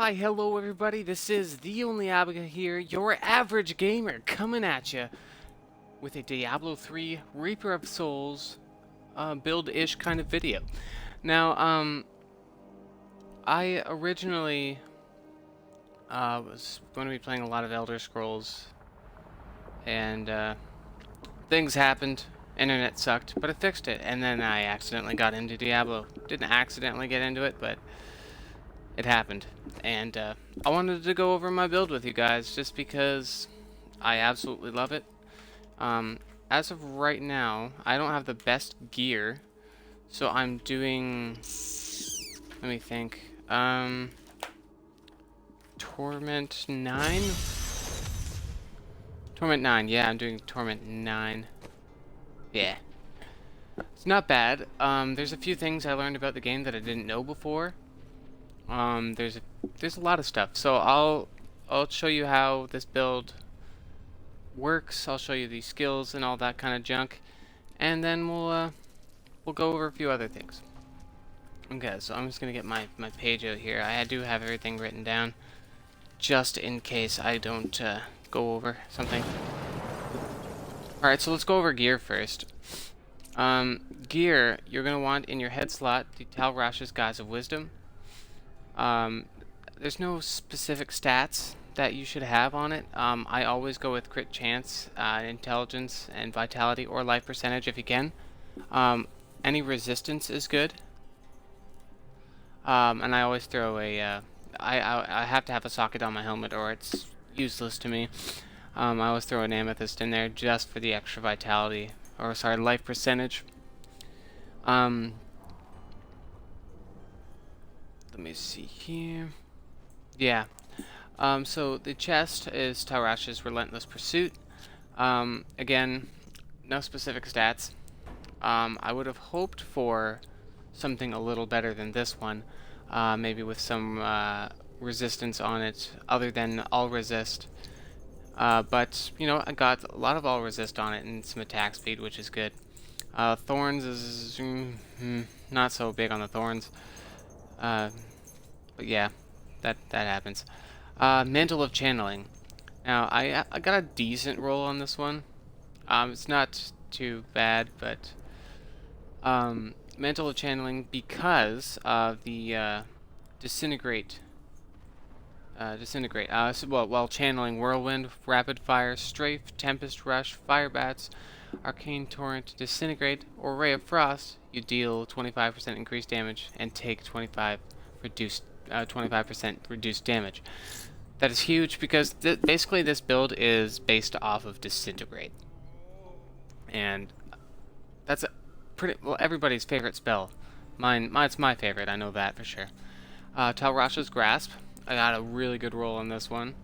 Why, hello everybody, this is TheOnlyObliga here, your average gamer, coming at you with a Diablo 3 Reaper of Souls build-ish kind of video. Now, I originally was going to be playing a lot of Elder Scrolls, and things happened, internet sucked, but I fixed it, and then I accidentally got into Diablo. Didn't accidentally get into it, but it happened, and I wanted to go over my build with you guys just because I absolutely love it. As of right now, I don't have the best gear, so I'm doing, let me think, Torment 9? Torment 9, yeah, I'm doing Torment 9. Yeah. It's not bad. There's a few things I learned about the game that I didn't know before. There's a lot of stuff. So I'll show you how this build works. I'll show you the skills and all that kind of junk, and then we'll go over a few other things. Okay, so I'm just gonna get my page out here. I do have everything written down, just in case I don't go over something. All right, so let's go over gear first. Gear you're gonna want in your head slot the Talrash's Guise of Wisdom. There's no specific stats that you should have on it. I always go with crit chance, intelligence, and vitality, or life percentage if you can. Any resistance is good. And I always throw a, I have to have a socket on my helmet or it's useless to me. I always throw an amethyst in there just for the extra vitality, or sorry, life percentage. Let me see here. Yeah. So the chest is Talrash's Relentless Pursuit. Again, no specific stats. I would have hoped for something a little better than this one. Maybe with some resistance on it, other than all resist. But, you know, I got a lot of all resist on it and some attack speed, which is good. Thorns is not so big on the thorns. But yeah, that happens. Mantle of Channeling. Now, I got a decent roll on this one. It's not too bad, but Mantle of Channeling, because of the Disintegrate. While channeling Whirlwind, Rapid Fire, Strafe, Tempest Rush, Fire Bats, Arcane Torrent, Disintegrate, or Ray of Frost, you deal 25% increased damage and take 25% reduced damage. That is huge because basically this build is based off of Disintegrate, and that's everybody's favorite spell. It's my favorite. I know that for sure. Talrash's Grasp. I got a really good roll on this one.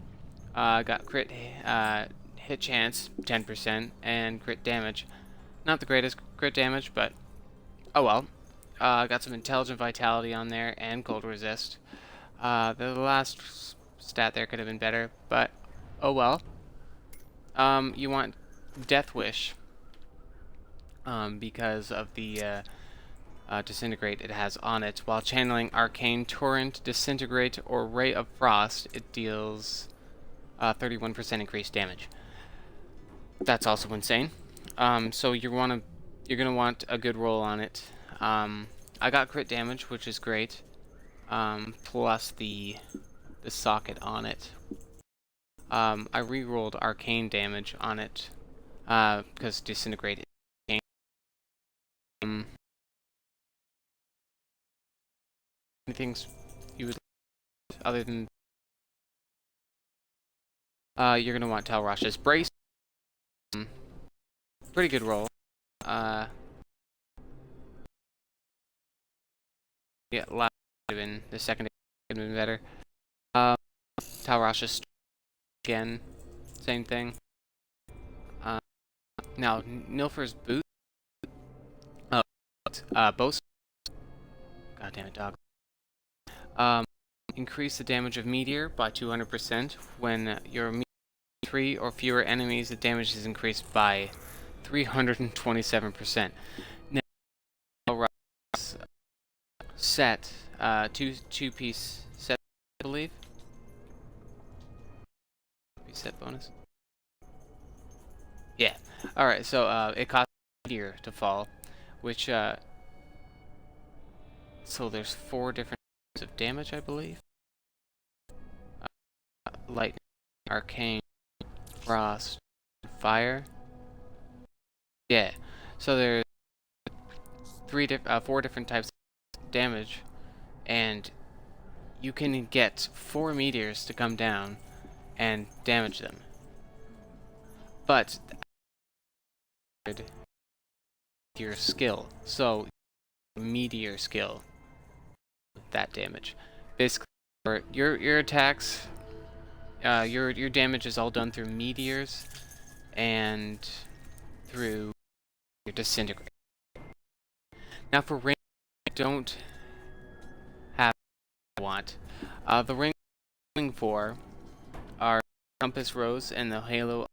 I got crit hit chance 10% and crit damage. Not the greatest crit damage, but oh well. I got some intelligent vitality on there and cold resist. The last stat there could have been better, but oh well. You want Death Wish because of the Disintegrate it has on it. While channeling Arcane Torrent, Disintegrate, or Ray of Frost, it deals 31% increased damage. That's also insane. So you're gonna want a good roll on it. I got crit damage, which is great. Plus the socket on it. I re-rolled arcane damage on it because Disintegrate. Anything you would other than you're gonna want Talrash's Brace. Pretty good roll. Yeah, last would have been the second could have been better. Talrash's again, same thing. Now Nilfer's Boot. Both. God damn it, dog. Increase the damage of Meteor by 200% when your 3 or fewer enemies. The damage is increased by 327%. Now, set two-piece set, I believe. Reset bonus. Yeah. Alright, so it costs a meteor to fall, which so there's 4 different types of damage, I believe. Lightning, arcane, frost, fire. Yeah. So there's 4 different types of damage, and you can get 4 meteors to come down and damage them. But your skill, so meteor skill, that damage. Basically, your attacks, your damage is all done through meteors and through your disintegrate. Now for ring, I don't have what I want. The ring I'm looking for are Compass Rose and the Halo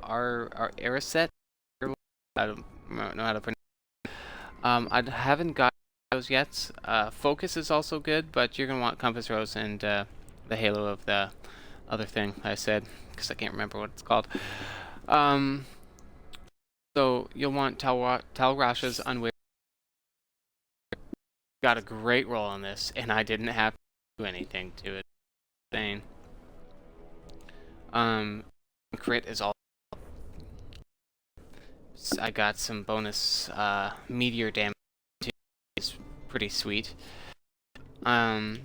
are Ariset. I don't know how to pronounce it. I haven't got those yet. Focus is also good, but you're gonna want Compass Rose and the Halo of the other thing I said, because I can't remember what it's called. So you'll want Talrasha's Unwavering. Got a great roll on this, and I didn't have to do anything to it. Insane. Crit is all. I got some bonus meteor damage too. It's pretty sweet. You're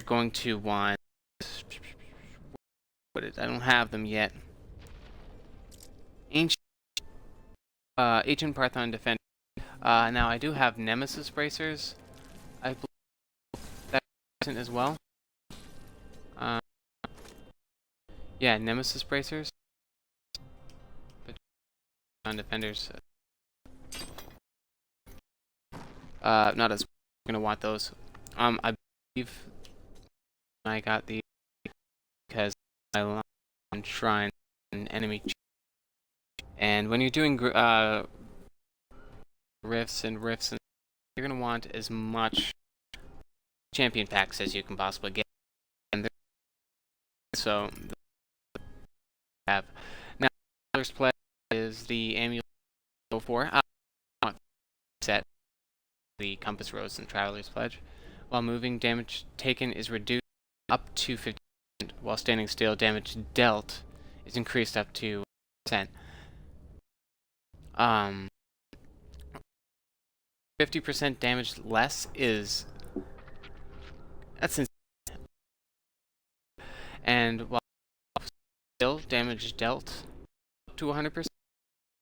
going to want. I don't have them yet. Ancient Parthon Defender. Now I do have Nemesis Bracers. I believe that's as well. Yeah, Nemesis Bracers. But on Defenders. Not as gonna want those. I believe I got these because I on Shrine and enemy. And when you're doing rifts, and you're gonna want as much champion packs as you can possibly get. And so have now first play is the amulet go for set the Compass Rose and Traveler's Pledge. While moving, damage taken is reduced up to 50%, while standing still, damage dealt is increased up to 10%. 50% damage less is that's insane. And while still damage dealt to 100%,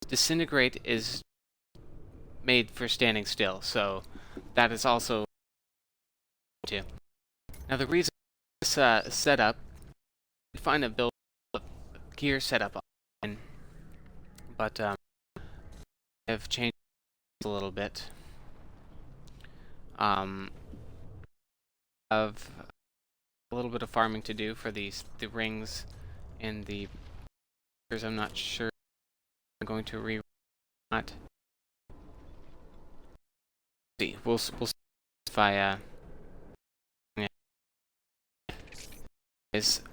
disintegrate is made for standing still, so that is also too. Now the reason this setup, find a build gear setup, but I've changed a little bit. Of a little bit of farming to do for the rings and the. I'm not sure I'm going to re. Not. See, we'll see if I yeah. Is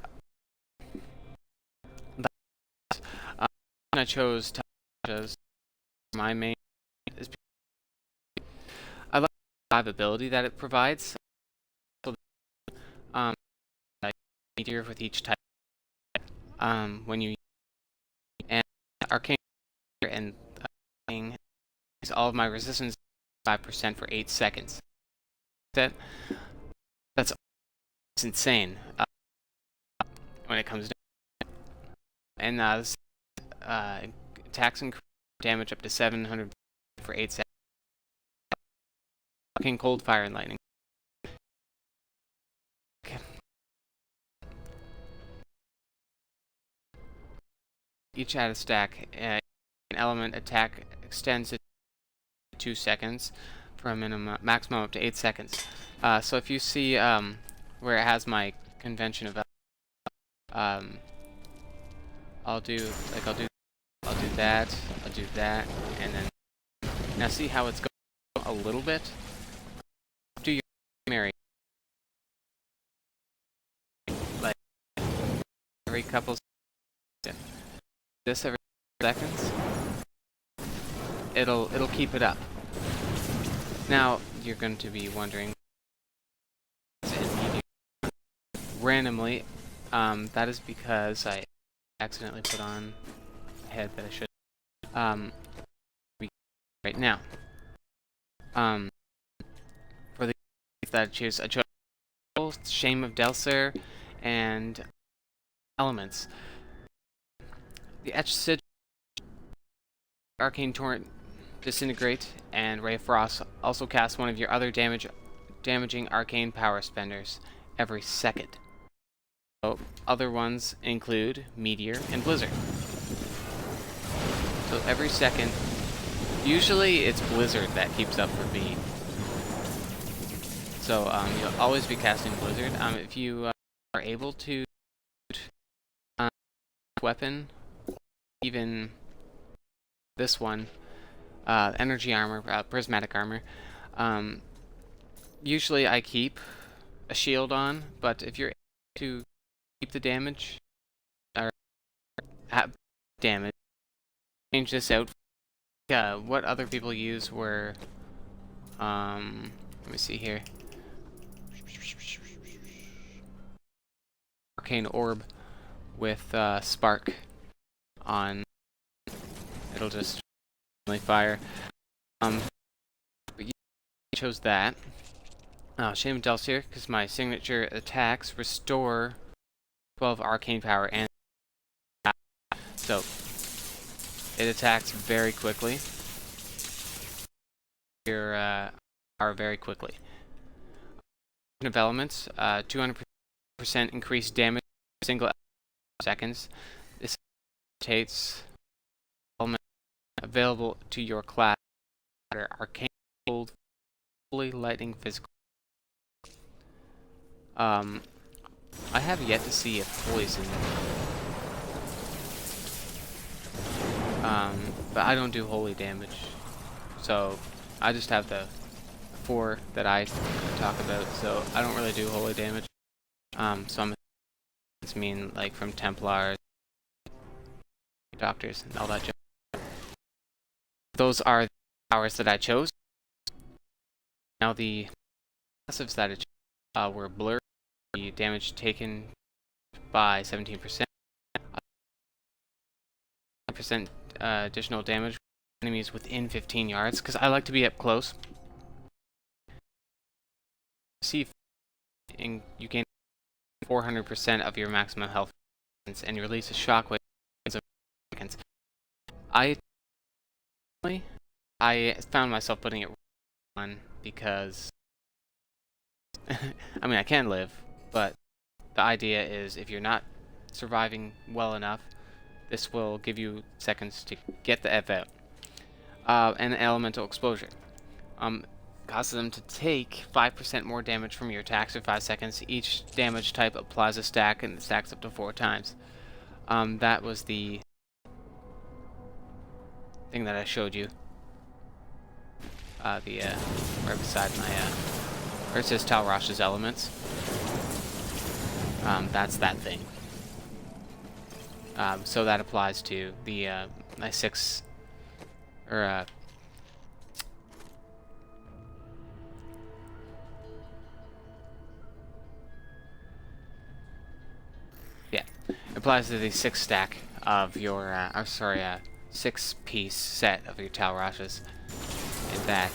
I chose Tasha's my main is I like the survivability that it provides. So, meteor with each type. When you and arcane and is all of my resistance 5% for 8 seconds. That's insane when it comes down. And attacks and damage up to 700 for 8 seconds. Fucking cold fire and lightning. Okay. Each add a stack. An element attack extends it 2 seconds for a maximum up to 8 seconds. So if you see where it has my convention of I'll do that, and then now see how it's going a little bit. Do your primary like every couple seconds. This every seconds. It'll keep it up. Now you're going to be wondering, randomly, that is because I accidentally put on a head that I should right now. For the that I chose Shame of Delcer and Elements. The Etched Sigil, Arcane Torrent, Disintegrate, and Ray of Frost also cast one of your other damaging arcane power spenders every second. So, other ones include Meteor and Blizzard. So every second, usually it's Blizzard that keeps up for me. So you'll always be casting Blizzard. If you are able to weapon, even this one, energy armor, prismatic armor. Usually I keep a shield on, but if you're able to keep the damage or have damage, change this out. What other people use were, let me see here. Arcane Orb with Spark on. It'll just fire. But you chose that. Shame of Delcer, because my signature attacks restore 12 arcane power, and so it attacks very quickly. Your power very quickly. Of Elements, 200% increased damage single seconds. This rotates element available to your class that are arcane, cold, fully lightning, physical. I have yet to see a poison. But I don't do holy damage, so I just have the 4 that I talk about, so I don't really do holy damage. So it's mean like from Templars, Doctors, and all that junk. Those are the powers that I chose. Now the passives that I chose were Blur, the damage taken by 17%, 10% additional damage for enemies within 15 yards, because I like to be up close. See, you gain 400% of your maximum health, and you release a shockwave of seconds. I found myself putting it on because I mean I can live, but the idea is if you're not surviving well enough, this will give you seconds to get the F out. And elemental exposure. Causes them to take 5% more damage from your attacks for 5 seconds. Each damage type applies a stack, and it stacks up to 4 times. That was the thing that I showed you. Right beside my, where it says Talrosh's Elements. That's that thing. So that applies to the, my 6, or, yeah, it applies to the 6 stack of your, 6-piece set of your Talroshes. And that,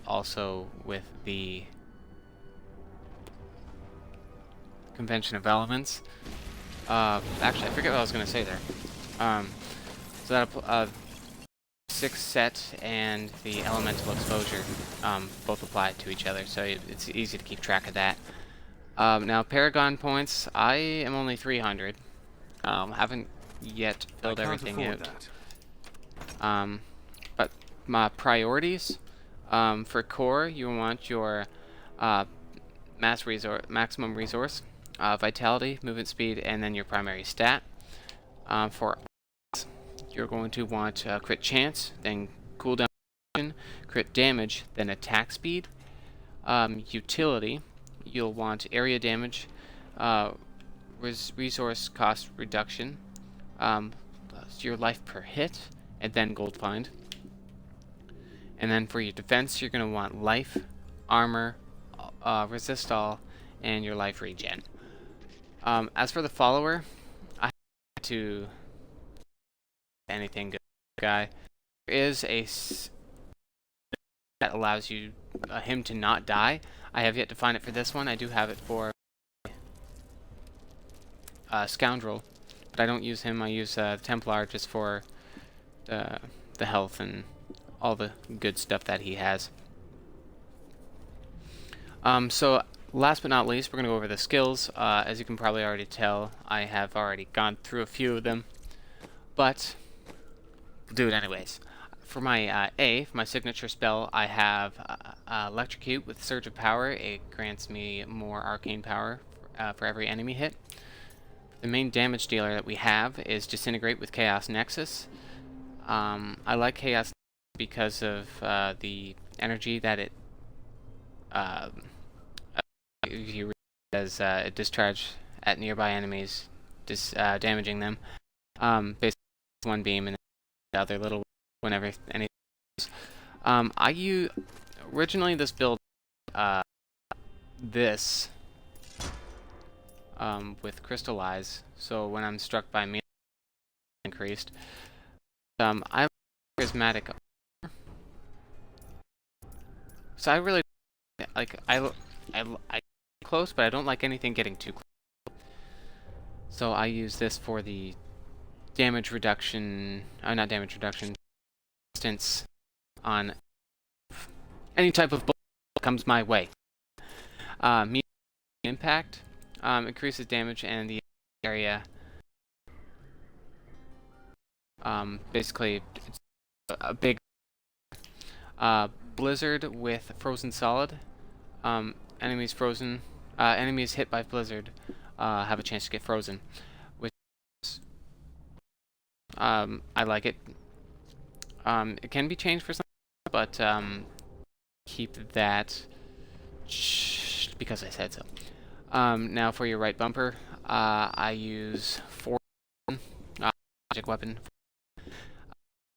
also with the Convention of Elements. Actually, I forget what I was going to say there. So that 6 set and the elemental exposure both apply to each other, so it's easy to keep track of that. Now, Paragon points, I am only 300. Haven't yet filled everything out. But my priorities, for core, you want your maximum resource, vitality, movement speed, and then your primary stat. For you're going to want crit chance, then cooldown, crit damage, then attack speed. Utility, you'll want area damage, resource cost reduction, your life per hit, and then gold find. And then for your defense, you're going to want life, armor, resist all, and your life regen. As for the follower, I have to anything good guy. There is a that allows you him to not die. I have yet to find it for this one. I do have it for Scoundrel, but I don't use him. I use Templar just for the health and all the good stuff that he has. So last but not least, we're going to go over the skills. As you can probably already tell, I have already gone through a few of them, but we'll do it anyways. For my for my signature spell, I have Electrocute with Surge of Power. It grants me more arcane power for every enemy hit. The main damage dealer that we have is Disintegrate with Chaos Nexus. I like Chaos because of the energy that it does discharge at nearby enemies, damaging them. Basically, one beam and the other little whenever anything. I use originally this build this with Crystallize, so when I'm struck by melee increased. I like Charismatic. So I really like I close, but I don't like anything getting too close. So I use this for the damage reduction, not damage reduction, distance on any type of bullet that comes my way. Medium impact increases damage and the area. Basically, it's a big Blizzard with Frozen Solid. Enemies hit by Blizzard have a chance to get frozen, which I like it. It can be changed for some, but keep that because I said so. Now for your right bumper, I use 4 magic weapon.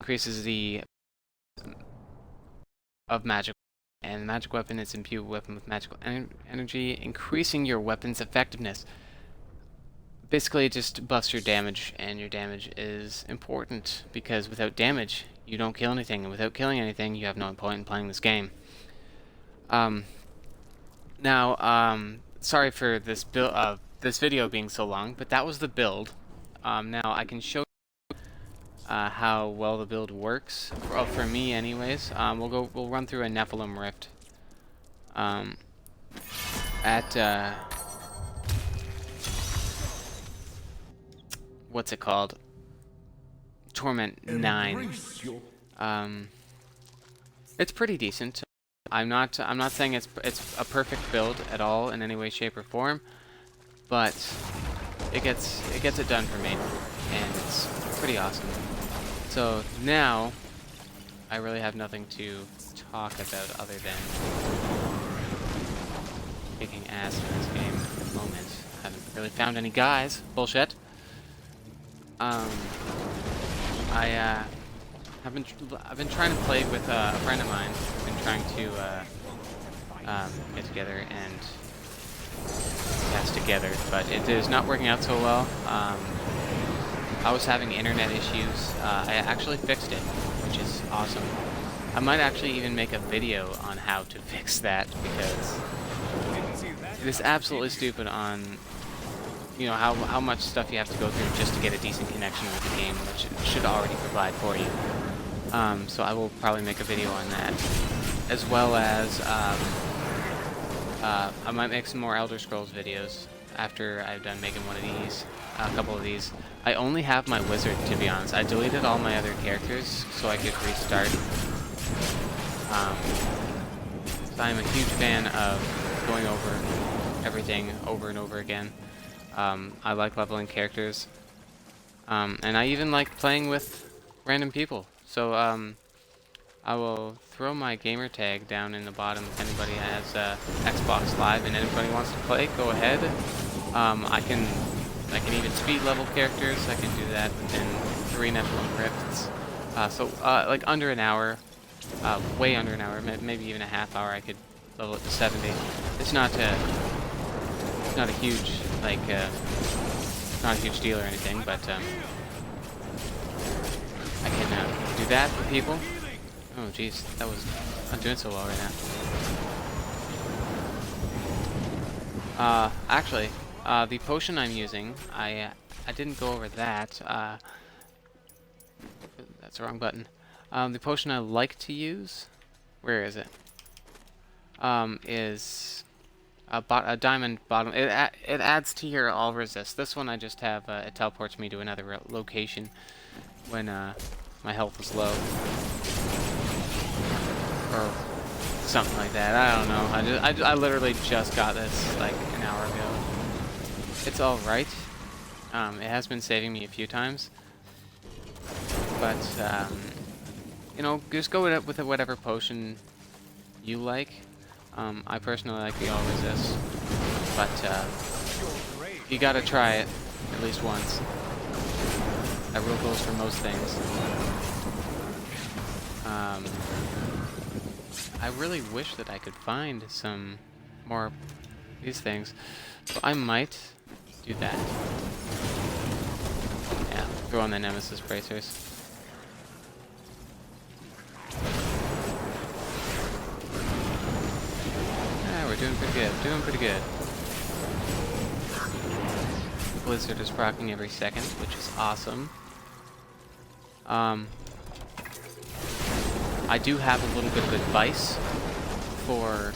Increases the of magic, and magic weapon is imbue weapon with magical energy, increasing your weapon's effectiveness. Basically, it just buffs your damage, and your damage is important because without damage, you don't kill anything, and without killing anything, you have no point in playing this game. Sorry for this build, this video being so long, but that was the build. Now I can show how well the build works for me, anyways. We'll run through a Nephilim Rift at what's it called? Torment 9. It's pretty decent. I'm not saying it's a perfect build at all in any way, shape, or form, but it gets it done for me, and it's pretty awesome. So now I really have nothing to talk about other than kicking ass in this game at the moment. I haven't really found any guys. Bullshit. I've been trying to play with a friend of mine. I've been trying to get together and cast together, but it is not working out so well. I was having internet issues. I actually fixed it, which is awesome. I might actually even make a video on how to fix that, because it is absolutely stupid on, you know, how much stuff you have to go through just to get a decent connection with the game, which it should already provide for you. So I will probably make a video on that, as well as I might make some more Elder Scrolls videos after I've done making one of these, a couple of these. I only have my wizard, to be honest. I deleted all my other characters so I could restart. So I'm a huge fan of going over everything over and over again. I like leveling characters, and I even like playing with random people. So I will throw my gamer tag down in the bottom if anybody has Xbox Live and anybody wants to play. Go ahead. I can I can even speed level characters. I can do that within 3 Nephilim Rifts. Like under an hour, way under an hour, maybe even a half hour, I could level it to 70. It's not a huge, like, not a huge deal or anything, but I can do that for people. Oh, jeez, that was not doing so well right now. Actually, the potion I'm using, I didn't go over that. That's the wrong button. The potion I like to use, where is it? Is a diamond bottom. It adds to your all resist. This one I just have, it teleports me to another location when my health is low. Or something like that. I don't know. I literally just got this like an hour ago. It's all right. It has been saving me a few times, but you know, just go with whatever potion you like. I personally like the all resist, but you gotta try it at least once. That rule goes for most things. I really wish that I could find some more of these things, so I might do that. Yeah, throw on the Nemesis bracers. Yeah, we're doing pretty good. Blizzard is proccing every second, which is awesome. I do have a little bit of advice for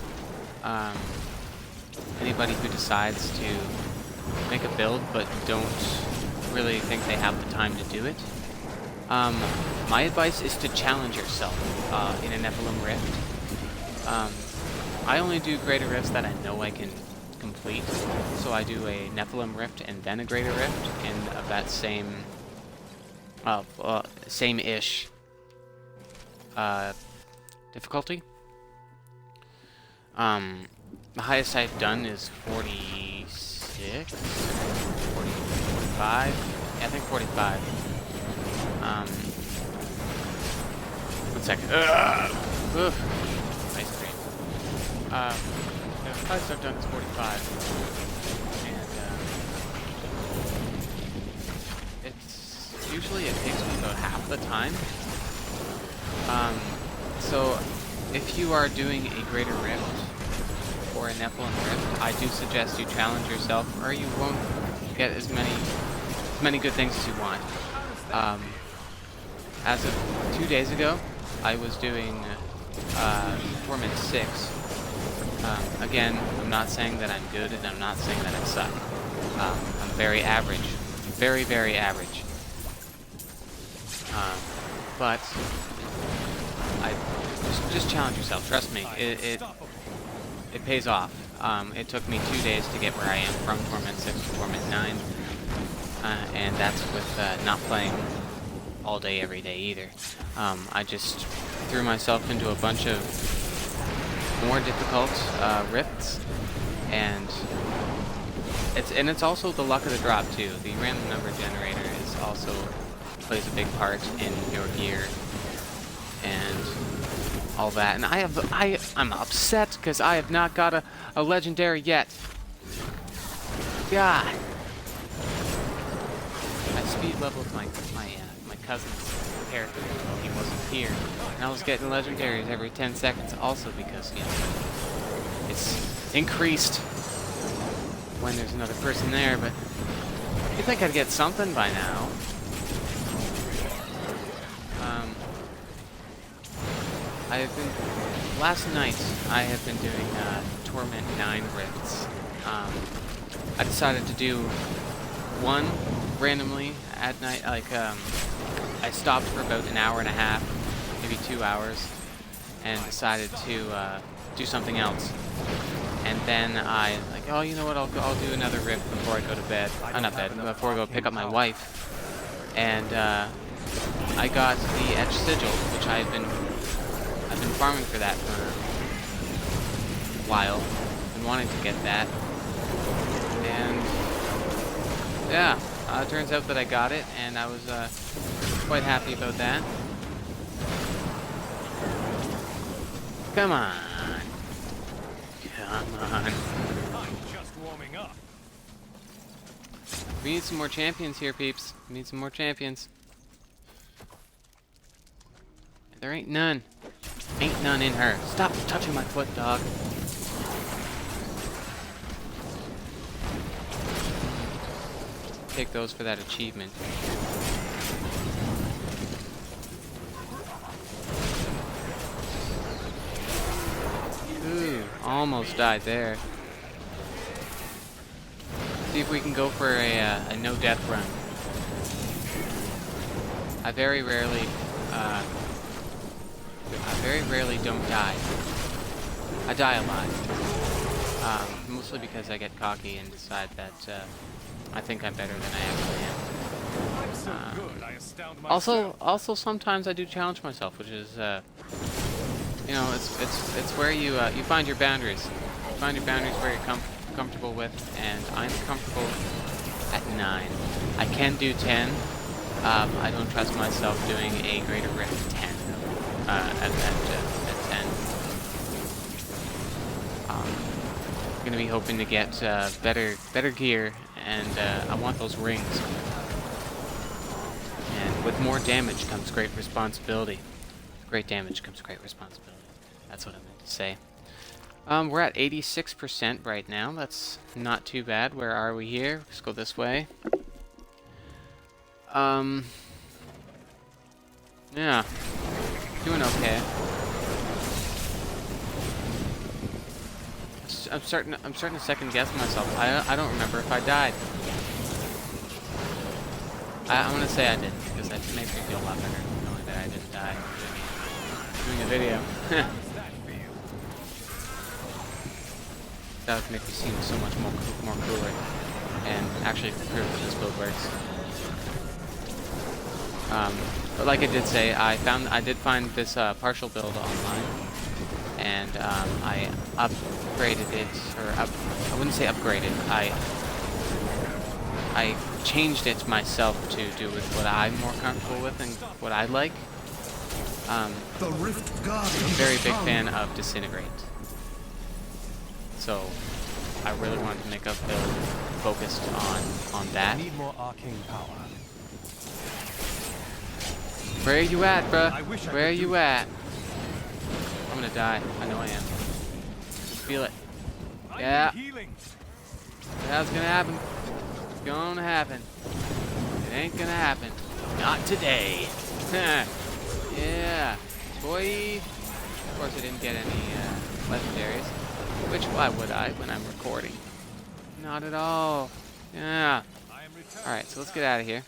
anybody who decides to make a build but don't really think they have the time to do it. My advice is to challenge yourself in a Nephilim Rift. I only do greater rifts that I know I can complete, so I do a Nephilim Rift and then a greater rift, and of that same-ish difficulty. The highest I've done is 46, 45, yeah, I think 45. One second. Ugh. Ice cream. The highest I've done is 45. And, usually it takes me about half the time. So if you are doing a greater rift or a Nephilim rift, I do suggest you challenge yourself, or you won't get as many good things as you want. As of 2 days ago, I was doing Torment 6. Again, I'm not saying that I'm good, and I'm not saying that I suck. I'm very average. Very, very average. But I just challenge yourself. Trust me, it pays off. It took me 2 days to get where I am from Torment 6 to Torment 9, and that's with not playing all day every day either. I just threw myself into a bunch of more difficult rifts, and it's also the luck of the drop too. The random number generator is also plays a big part in your gear and all that. And I'm upset because I have not got a legendary yet. God. I speed leveled my cousin's character while he wasn't here, and I was getting legendaries every 10 seconds also because, you know, it's increased when there's another person there, but you'd think I'd get something by now. Last night, I have been doing Torment 9 rifts. I decided to do one randomly at night, like, I stopped for about an hour and a half, maybe 2 hours, and decided to do something else. And then I, like, oh, you know what, I'll do another rift before I go to bed. Not bed, before I go pick up my wife. And I got the Etch Sigil, which I've been farming for that for a while. Been wanting to get that. And yeah, it turns out that I got it, and I was quite happy about that. Come on. Come on. I'm just warming up. We need some more champions here, peeps. We need some more champions. There ain't none. Ain't none in her. Stop touching my foot, dog. Take those for that achievement. Ooh, almost died there. See if we can go for a no-death run. I very rarely don't die. I die a lot. Mostly because I get cocky and decide that I think I'm better than I actually am. I'm so good, I astound myself. Also, sometimes I do challenge myself, which is, you know, it's where you you find your boundaries. You find your boundaries where you're comfortable with, and I'm comfortable at 9. I can do 10. I don't trust myself doing a greater rift 10 at 10. I'm gonna be hoping to get better gear, and I want those rings. And with more damage comes great responsibility. Great damage comes great responsibility. That's what I meant to say. We're at 86% right now. That's not too bad. Where are we here? Let's go this way. Yeah. Doing okay. I'm starting to second guess myself. I don't remember if I died. I'm gonna say I didn't, because that makes me feel a lot better knowing that I didn't die doing a video. That would make me seem so much more cooler, and actually prove that this build works. But like I did say, I did find this partial build online, and I upgraded it, or I wouldn't say upgraded. I changed it myself to do with what I'm more comfortable with and what I like. I'm a very big fan of Disintegrate. So I really wanted to make a build focused on that. I need more arcane power. Where are you at, bruh? Where are could you do at? I'm gonna die. I know I am. Feel it. Yeah. That's gonna happen. It's gonna happen. It ain't gonna happen. Not today. Yeah. Boy. Of course I didn't get any legendaries. Which, why would I when I'm recording? Not at all. Yeah. Alright, so let's get out of here.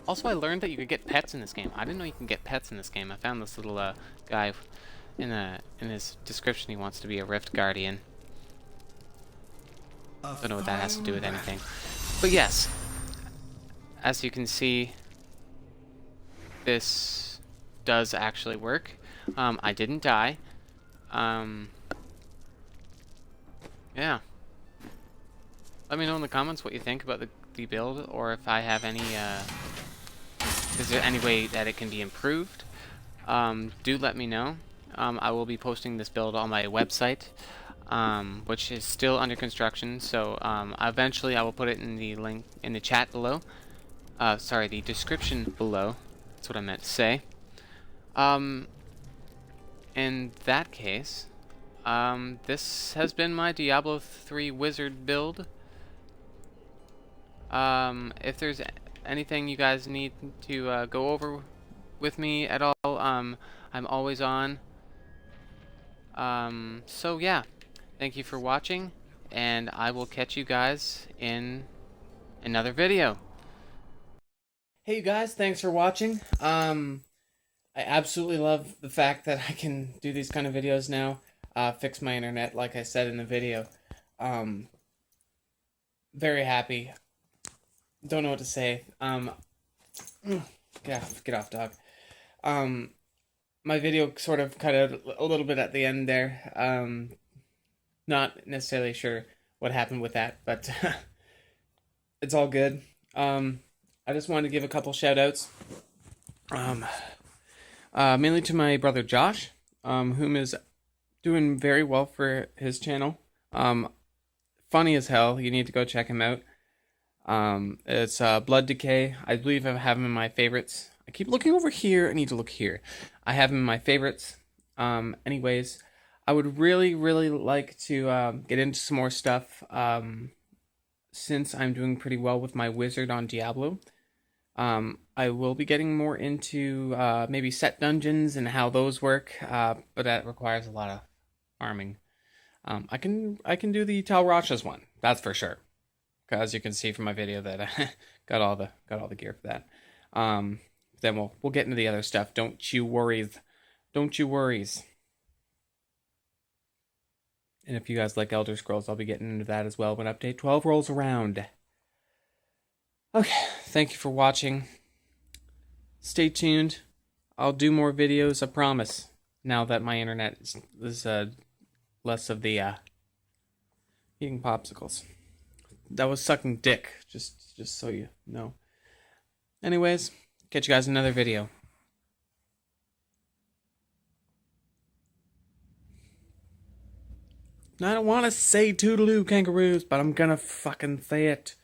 Also, I learned that you could get pets in this game. I didn't know you can get pets in this game. I found this little guy in his description. He wants to be a Rift Guardian. Don't know what that has to do with anything. But yes, as you can see, this does actually work. I didn't die. Yeah. Let me know in the comments what you think about the build, or if I have any, is there any way that it can be improved? Do let me know. I will be posting this build on my website, which is still under construction, so eventually I will put it in the link in the chat below. Sorry, the description below. That's what I meant to say. In that case, this has been my Diablo 3 wizard build. If there's anything you guys need to go over with me at all, I'm always on. So yeah, thank you for watching, and I will catch you guys in another video. Hey you guys, thanks for watching. I absolutely love the fact that I can do these kind of videos now. Fix my internet, like I said in the video. Very happy. Don't know what to say. Get off, dog. My video sort of cut out a little bit at the end there. Not necessarily sure what happened with that, but It's all good. I just wanted to give a couple shout outs. Um, Mainly to my brother Josh, whom is doing very well for his channel. Funny as hell. You need to go check him out. It's Blood Decay. I believe I have him in my favorites. I keep looking over here. I need to look here. I have him in my favorites. Anyways, I would really, really like to get into some more stuff. Since I'm doing pretty well with my wizard on Diablo. I will be getting more into maybe set dungeons and how those work, but that requires a lot of farming. I can do the Tal Rasha's one, that's for sure. As you can see from my video that I got all the gear for that. Then we'll get into the other stuff. Don't you worries. Don't you worries. And if you guys like Elder Scrolls, I'll be getting into that as well when Update 12 rolls around. Okay, thank you for watching. Stay tuned. I'll do more videos, I promise. Now that my internet is less of the eating popsicles. That was sucking dick, just so you know. Anyways, catch you guys in another video. I don't want to say toodaloo kangaroos, but I'm gonna fucking say it.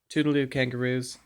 Toodaloo kangaroos.